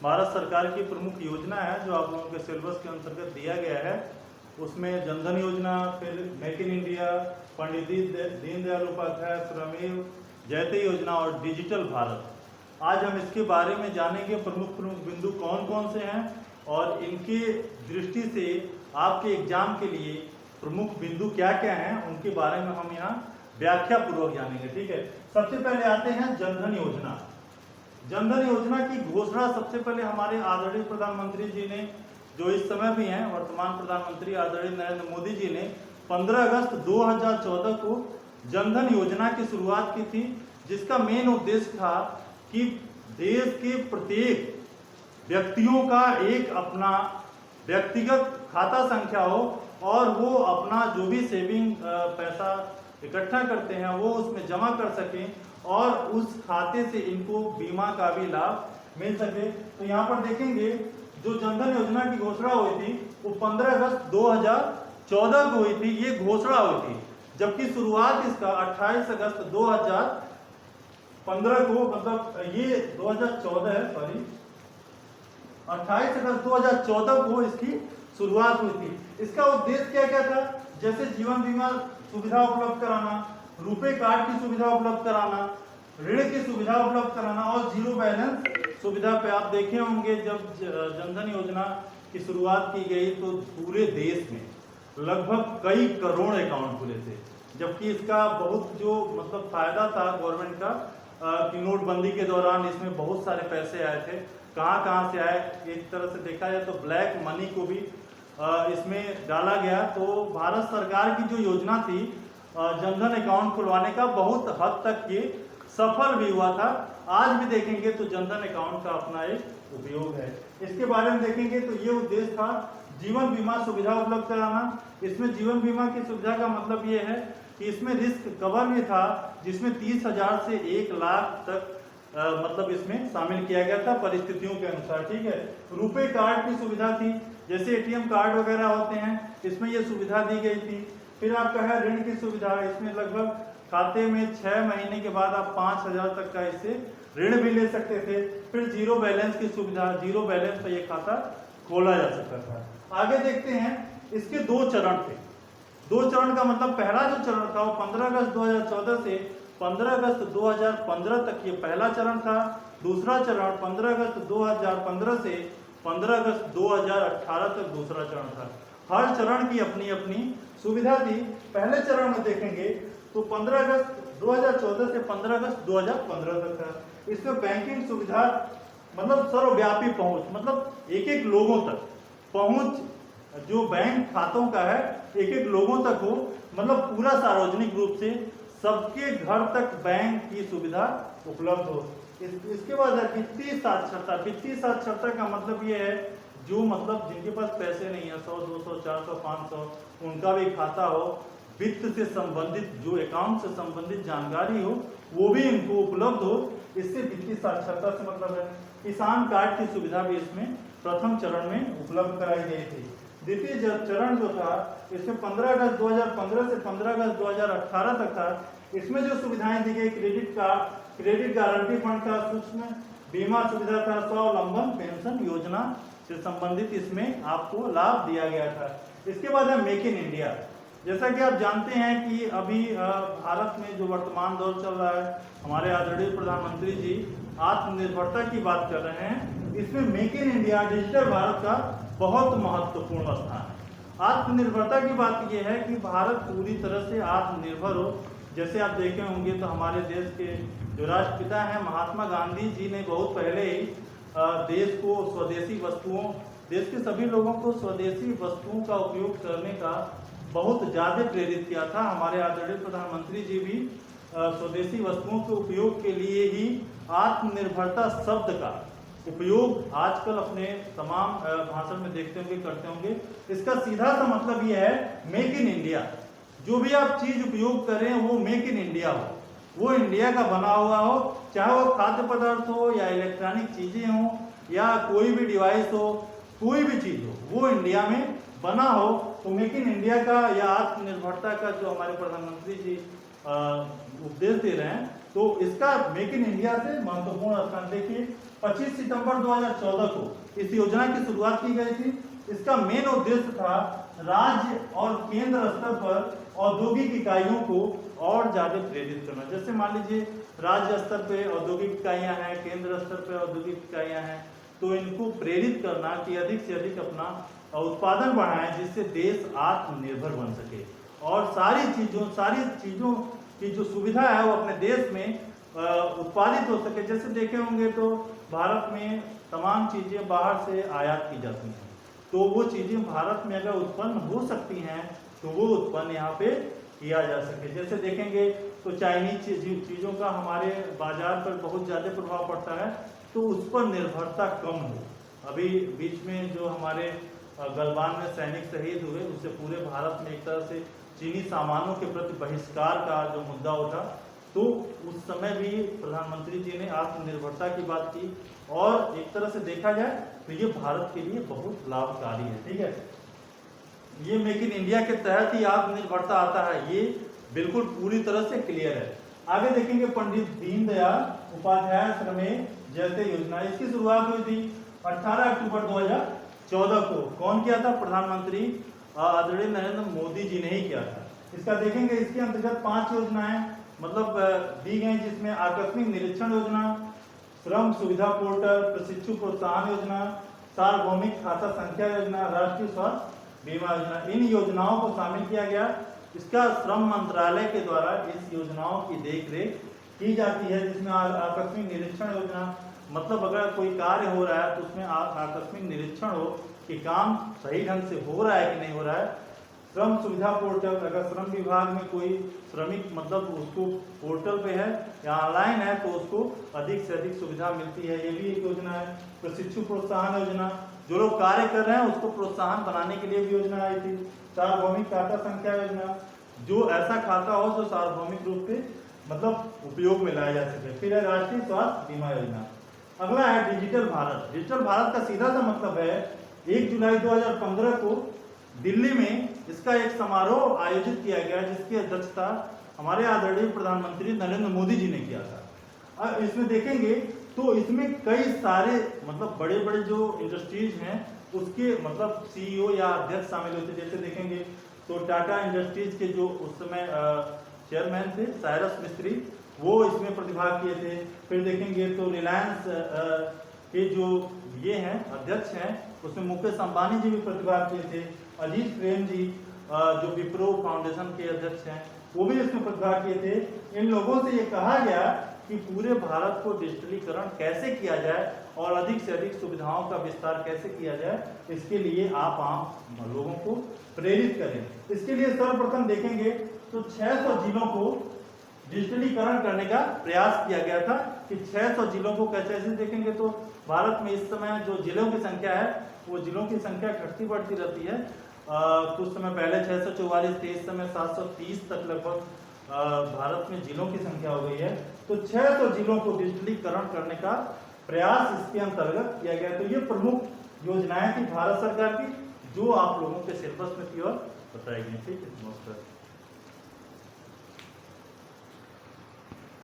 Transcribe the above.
भारत सरकार की प्रमुख योजना है जो आप लोगों के सिलेबस के अंतर्गत दिया गया है। उसमें जनधन योजना, फिर make in India, Pandit Deendayal Upadhyay Shramev जयते योजना और डिजिटल भारत। आज हम इसके बारे में जानेंगे, प्रमुख बिंदु कौन कौन से हैं और इनके दृष्टि से आपके एग्जाम के लिए प्रमुख बिंदु क्या क्या हैं, उनके बारे में हम यहाँ व्याख्या पूर्वक जानेंगे। ठीक है, सबसे पहले आते हैं जनधन योजना। जनधन योजना की घोषणा सबसे पहले हमारे आदरणीय प्रधानमंत्री जी ने, जो इस समय भी हैं वर्तमान प्रधानमंत्री आदरणीय नरेंद्र मोदी जी ने 15 अगस्त 2014 को जनधन योजना की शुरुआत की थी, जिसका मेन उद्देश्य था कि देश के प्रत्येक व्यक्तियों का एक अपना व्यक्तिगत खाता संख्या हो और वो अपना जो भी सेविंग पैसा इकट्ठा करते हैं वो उसमें जमा कर सकें और उस खाते से इनको बीमा का भी लाभ मिल सके। तो यहाँ पर देखेंगे जो जनधन योजना की घोषणा हुई थी वो 15 अगस्त 2014 को हुई थी, ये घोषणा हुई थी, जबकि शुरुआत इसका 28 अगस्त 2015 को, मतलब ये 2014 है, सॉरी 28 अगस्त 2014 को इसकी शुरुआत हुई थी। इसका उद्देश्य क्या क्या था? जैसे जीवन बीमा सुविधा उपलब्ध कराना, रुपे कार्ड की सुविधा उपलब्ध कराना, ऋण की सुविधा उपलब्ध कराना और जीरो बैलेंस सुविधा पे आप देखे होंगे जब जनधन योजना की शुरुआत की गई तो पूरे देश में लगभग कई करोड़ अकाउंट खुले थे, जबकि इसका बहुत जो मतलब फायदा था गवर्नमेंट का कि नोटबंदी के दौरान इसमें बहुत सारे पैसे आए थे। कहाँ से आए? एक तरह से देखा जाए तो ब्लैक मनी को भी इसमें डाला गया। तो भारत सरकार की जो योजना थी जनधन अकाउंट खुलवाने का, बहुत हद तक ये सफल भी हुआ था। आज भी देखेंगे तो जनधन अकाउंट का अपना एक उपयोग है। इसके बारे में देखेंगे तो ये उद्देश्य था जीवन बीमा सुविधा उपलब्ध कराना। इसमें जीवन बीमा की सुविधा का मतलब ये है कि इसमें रिस्क कवर भी था, जिसमें 30,000 से 1 लाख तक मतलब इसमें शामिल किया गया था परिस्थितियों के अनुसार। ठीक है, रुपे कार्ड की सुविधा थी, जैसे एटीएम कार्ड वगैरह होते हैं, इसमें ये सुविधा दी गई थी। फिर आपका है ऋण की सुविधा, इसमें लगभग खाते में 6 महीने के बाद आप 5,000 तक का इससे ऋण भी ले सकते थे। फिर जीरो बैलेंस की सुविधा, जीरो बैलेंस पर यह खाता खोला जा सकता था। आगे देखते हैं, इसके 2 चरण थे। 2 चरण का मतलब पहला जो चरण था वो 15 अगस्त 2014 से 15 अगस्त 2015 तक ये पहला चरण था। दूसरा चरण 15 अगस्त 2015 से 15 अगस्त 2018 तक दूसरा चरण था। हर चरण की अपनी अपनी सुविधा थी। पहले चरण में देखेंगे तो 15 अगस्त 2014 से 15 अगस्त 2015 तक था। इसमें बैंकिंग सुविधा मतलब सर्वव्यापी पहुंच, मतलब एक एक लोगों तक पहुंच, जो बैंक खातों का है एक एक लोगों तक हो, मतलब पूरा सार्वजनिक रूप से सबके घर तक बैंक की सुविधा उपलब्ध हो। इसके बाद है वित्तीय साक्षरता। वित्तीय साक्षरता का मतलब ये है जो मतलब जिनके पास पैसे नहीं है, 100, 200, 400, 500, उनका भी खाता हो, वित्त से संबंधित जो अकाउंट से संबंधित जानकारी हो वो भी इनको उपलब्ध हो, इससे वित्तीय साक्षरता से मतलब है। किसान कार्ड की सुविधा भी इसमें प्रथम चरण में उपलब्ध कराई गई थी। द्वितीय चरण जो था इसमें 15 अगस्त 2015 से 15 अगस्त 2018 तक था। इसमें जो सुविधाएं दी गई, credit card, credit guarantee fund था, सूक्ष्म बीमा सुविधा था, स्वावलंबन पेंशन योजना से संबंधित इसमें आपको लाभ दिया गया था। इसके बाद है मेक इन इंडिया। जैसा कि आप जानते हैं कि अभी भारत में जो वर्तमान दौर चल रहा है, हमारे आदरणीय प्रधानमंत्री जी आत्मनिर्भरता की बात कर रहे हैं। इसमें make in India, digital Bharat का बहुत महत्वपूर्ण स्थान है। आत्मनिर्भरता की बात यह है कि भारत पूरी तरह से आत्मनिर्भर हो। जैसे आप देखे होंगे तो हमारे देश के जो राष्ट्रपिता हैं महात्मा गांधी जी ने बहुत पहले ही देश को स्वदेशी वस्तुओं, देश के सभी लोगों को स्वदेशी वस्तुओं का उपयोग करने का बहुत ज़्यादा प्रेरित किया था। हमारे आदरणीय प्रधानमंत्री जी भी स्वदेशी वस्तुओं के उपयोग के लिए ही आत्मनिर्भरता शब्द का उपयोग आजकल अपने तमाम भाषण में देखते होंगे, करते होंगे। इसका सीधा सा मतलब यह है मेक इन इंडिया। जो भी आप चीज उपयोग कर रहे हैं वो मेक इन इंडिया हो, वो इंडिया का बना हुआ हो, चाहे वो खाद्य पदार्थ हो या इलेक्ट्रॉनिक चीजें हो या कोई भी डिवाइस हो, कोई भी चीज हो, वो इंडिया में बना हो। तो मेक इन इंडिया का या आत्मनिर्भरता का जो हमारे प्रधानमंत्री जी उपदेश दे रहे हैं, तो इसका मेक इन इंडिया से महत्वपूर्ण स्थान। देखिए 25 सितंबर 2014 को इस योजना की शुरुआत की गई थी। इसका मेन उद्देश्य था राज्य और केंद्र स्तर पर औद्योगिक इकाइयों को और ज्यादा प्रेरित करना। जैसे मान लीजिए राज्य स्तर पे औद्योगिक इकाइयां हैं, केंद्र स्तर पे औद्योगिक इकाइयां हैं, तो इनको प्रेरित करना कि अधिक से अधिक अपना उत्पादन बढ़ाएं, जिससे देश आत्मनिर्भर बन सके और सारी चीजों की जो सुविधा है वो अपने देश में उत्पादित हो सके। जैसे देखे होंगे तो भारत में तमाम चीजें बाहर से आयात की जाती हैं, तो वो चीजें भारत में अगर उत्पन्न हो सकती हैं तो वो उत्पन्न यहाँ पे किया जा सके। जैसे देखेंगे तो चाइनीज चीजों का हमारे बाजार पर बहुत ज्यादा प्रभाव पड़ता है, तो उस पर निर्भरता कम हो। अभी बीच में जो हमारे गलवान में सैनिक शहीद हुए, उससे पूरे भारत में एक तरह से चीनी सामानों के प्रति बहिष्कार का जो मुद्दा उठा, तो उस समय भी प्रधानमंत्री जी ने आत्मनिर्भरता की बात की और एक तरह से देखा जाए तो ये भारत के लिए बहुत लाभकारी है। ठीक है, ये मेक इन इंडिया के तहत ही आत्मनिर्भरता आता है, ये बिल्कुल पूरी तरह से क्लियर है। आगे देखेंगे पंडित दीनदयाल उपाध्याय श्रमेव जयते योजना, इसकी शुरुआत हुई थी 18 अक्टूबर 2014 को। कौन किया था? प्रधानमंत्री आदरणीय नरेंद्र मोदी जी ने ही किया था। इसका देखेंगे, इसके अंतर्गत 5 योजनाएं मतलब दी गई, जिसमें आकस्मिक निरीक्षण योजना, श्रम सुविधा पोर्टल, प्रशिक्षु प्रोत्साहन योजना, सार्वभौमिक खाता संख्या योजना, राष्ट्रीय स्वास्थ्य बीमा योजना। इन योजनाओं को शामिल किया गया। इसका श्रम मंत्रालय के द्वारा इस योजनाओं की देखरेख की जाती है, जिसमें आकस्मिक निरीक्षण योजना मतलब अगर कोई कार्य हो रहा है तो उसमें आकस्मिक निरीक्षण हो कि काम सही ढंग से हो रहा है कि नहीं हो रहा है। श्रम सुविधा पोर्टल, अगर श्रम विभाग में कोई श्रमिक मतलब उसको पोर्टल पे है या ऑनलाइन है तो उसको अधिक से अधिक सुविधा मिलती है, ये भी एक योजना है। प्रशिक्षु प्रोत्साहन योजना, जो लोग कार्य कर रहे हैं उसको प्रोत्साहन बनाने के लिए भी योजना आई थी। सार्वभौमिक खाता संख्या योजना, जो ऐसा खाता हो जो सार्वभौमिक रूप से मतलब उपयोग में लाया जा सके। फिर है राष्ट्रीय स्वास्थ्य बीमा योजना। अगला है डिजिटल भारत। डिजिटल भारत का सीधा सा मतलब है 1 जुलाई 2015 को दिल्ली में इसका एक समारोह आयोजित किया गया, जिसकी अध्यक्षता हमारे आदरणीय प्रधानमंत्री नरेंद्र मोदी जी ने किया था। अब इसमें देखेंगे तो इसमें कई सारे मतलब बड़े बड़े जो इंडस्ट्रीज हैं उसके मतलब सीईओ या अध्यक्ष शामिल होते। जैसे देखेंगे तो टाटा इंडस्ट्रीज के जो उस समय चेयरमैन थे साइरस मिस्त्री, वो इसमें प्रतिभाग किए थे। फिर देखेंगे तो रिलायंस के जो ये हैं अध्यक्ष हैं, उसमें मुकेश अंबानी जी भी प्रतिभाग किए थे। अजीत प्रेम जी जो विप्रो फाउंडेशन के अध्यक्ष हैं, वो भी इसमें प्रतिभाग किए थे। इन लोगों से ये कहा गया कि पूरे भारत को डिजिटलीकरण कैसे किया जाए और अधिक से अधिक सुविधाओं का विस्तार कैसे किया जाए, इसके लिए आप आम लोगों को प्रेरित करें। इसके लिए सर्वप्रथम देखेंगे तो 600 जिलों को डिजिटलीकरण करने का प्रयास किया गया था कि 600 जिलों को कैसे। देखेंगे तो भारत में इस समय जो जिलों की संख्या है वो जिलों की संख्या घटती बढ़ती रहती है। कुछ समय पहले 644 थे, इस समय 730 तक लगभग भारत में जिलों की संख्या हो गई है। तो 600 जिलों को डिजिटलीकरण करने का प्रयास इसके अंतर्गत किया गया। तो ये प्रमुख योजनाएं थी भारत सरकार की, जो आप लोगों के सिलेबस में थी और बताई गई थी। नमस्कार।